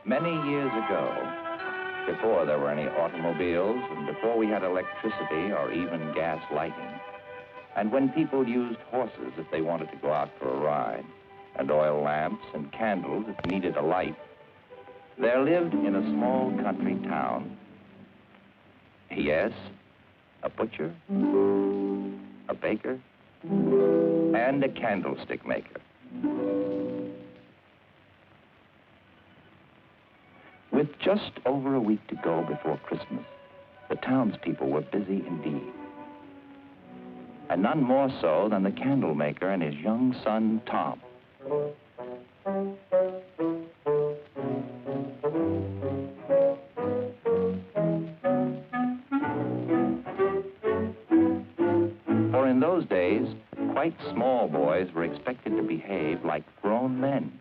Many years ago, before there were any automobiles and before we had electricity or even gas lighting, and when people used horses if they wanted to go out for a ride, and oil lamps and candles if needed a light, there lived in a small country town, yes, a butcher, a baker, and a candlestick maker. With just over a week to go before Christmas, the townspeople were busy indeed. And none more so than the candlemaker and his young son, Tom. For in those days, quite small boys were expected to behave like grown men.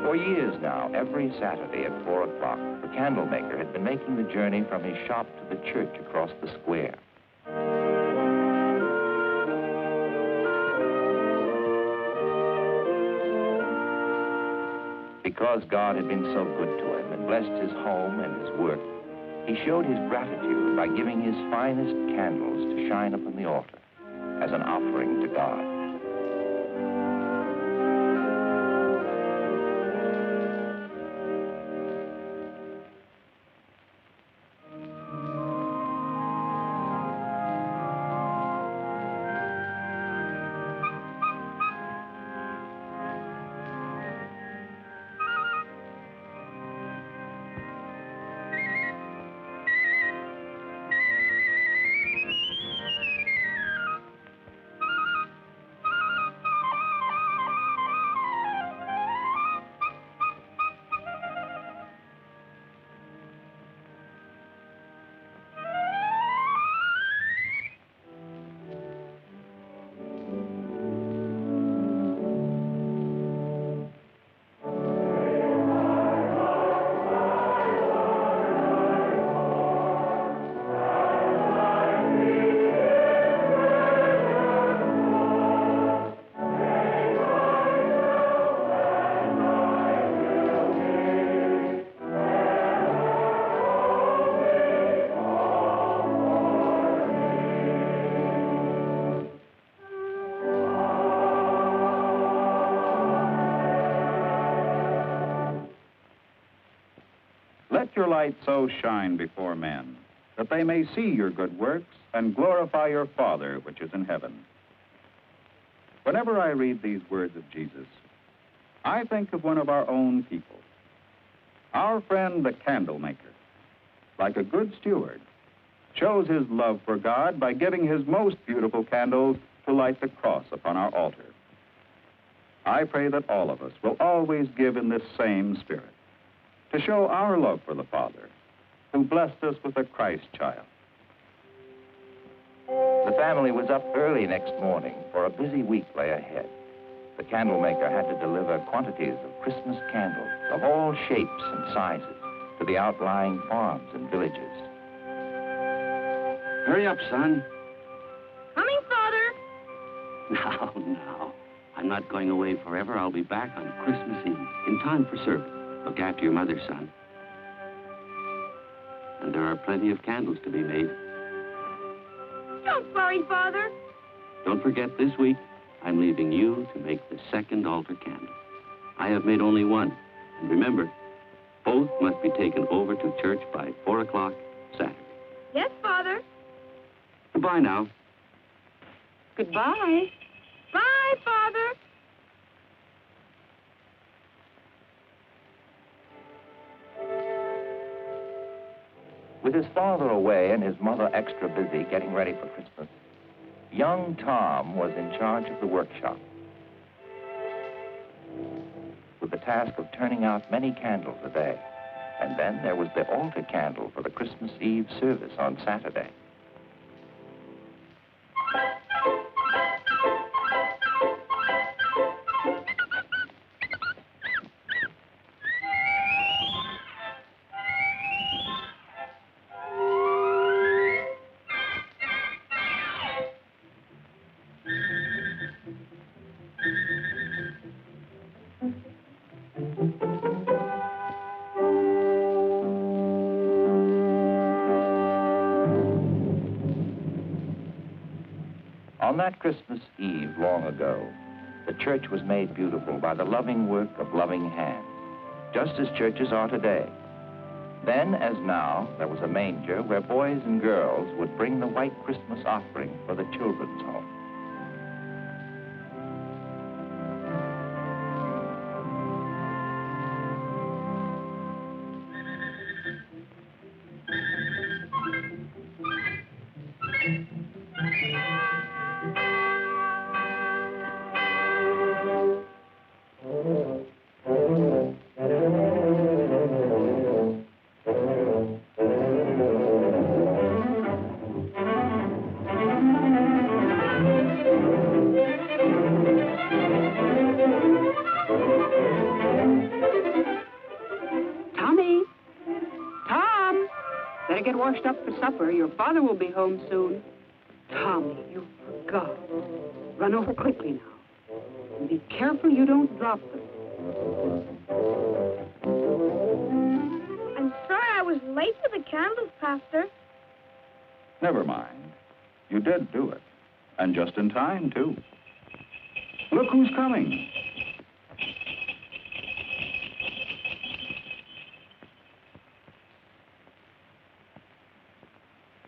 For years now, every Saturday at 4 o'clock, the candlemaker had been making the journey from his shop to the church across the square. Because God had been so good to him and blessed his home and his work, he showed his gratitude by giving his finest candles to shine upon the altar as an offering to God. Let your light so shine before men, that they may see your good works and glorify your Father which is in heaven. Whenever I read these words of Jesus, I think of one of our own people, our friend the candlemaker. Like a good steward, shows his love for God by giving his most beautiful candles to light the cross upon our altar. I pray that all of us will always give in this same spirit, to show our love for the Father, who blessed us with a Christ child. The family was up early next morning, for a busy week lay ahead. The candlemaker had to deliver quantities of Christmas candles of all shapes and sizes to the outlying farms and villages. Hurry up, son. Coming, Father. Now. I'm not going away forever. I'll be back on Christmas Eve, in time for service. Look after your mother, son. And there are plenty of candles to be made. Don't worry, Father. Don't forget, this week, I'm leaving you to make the second altar candle. I have made only one. And remember, both must be taken over to church by 4 o'clock Saturday. Yes, Father. Goodbye now. Goodbye. Bye, Father. With his father away and his mother extra busy getting ready for Christmas, young Tom was in charge of the workshop, with the task of turning out many candles a day. And then there was the altar candle for the Christmas Eve service on Saturday. On that Christmas Eve long ago, the church was made beautiful by the loving work of loving hands, just as churches are today. Then, as now, there was a manger where boys and girls would bring the white Christmas offering for the children's home. Tommy. Tom. Better get washed up for supper. Your father will be home soon. Tommy, you forgot. Run over quickly now. And be careful you don't drop them. I'm sorry I was late for the candles, Pastor. Never mind. You did do it. And just in time, too. Look who's coming.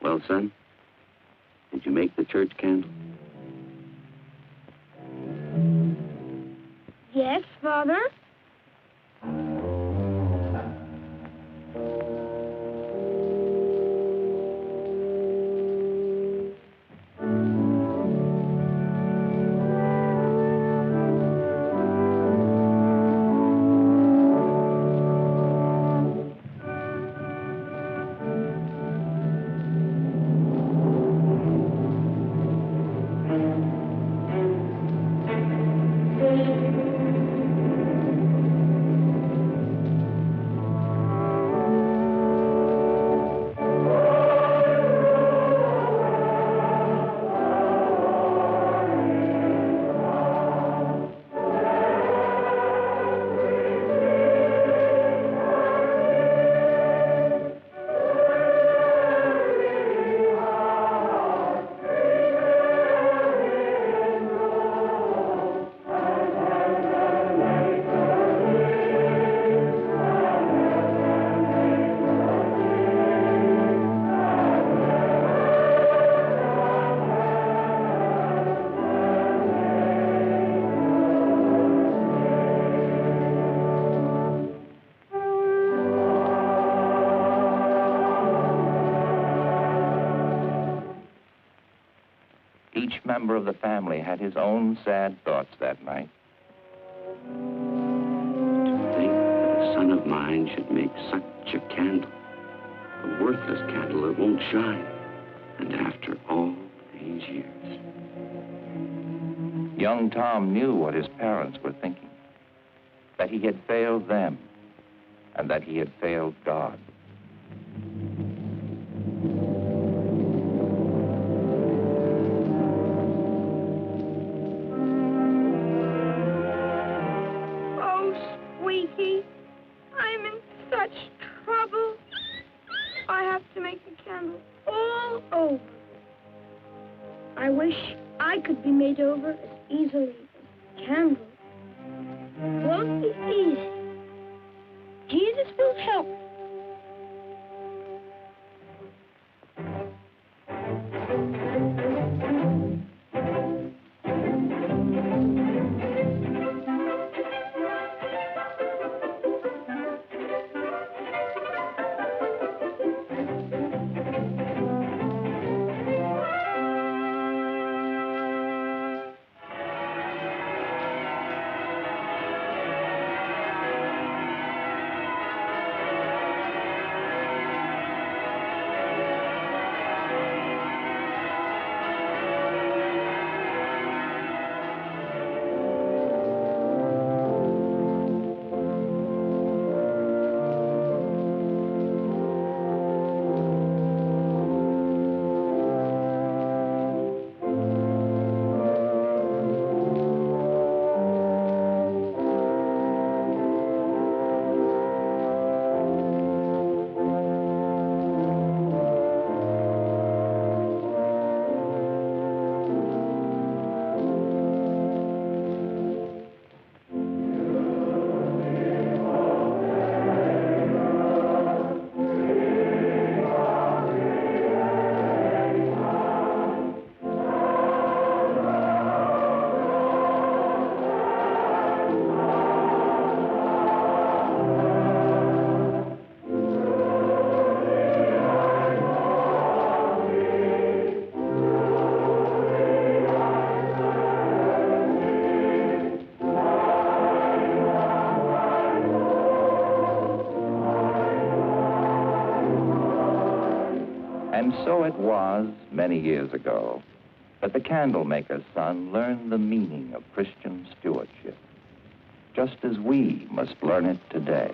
Well, son, did you make the church candle? Yes, Father. Each member of the family had his own sad thoughts that night. To think that a son of mine should make such a candle, a worthless candle that won't shine, and after all these years. Young Tom knew what his parents were thinking, that he had failed them, and that he had failed God. I'm in such trouble. I have to make the candle all over. I wish I could be made over as easily as the candle. It won't be easy. Jesus will help. So it was many years ago that the Candlemaker's son learned the meaning of Christian stewardship, just as we must learn it today.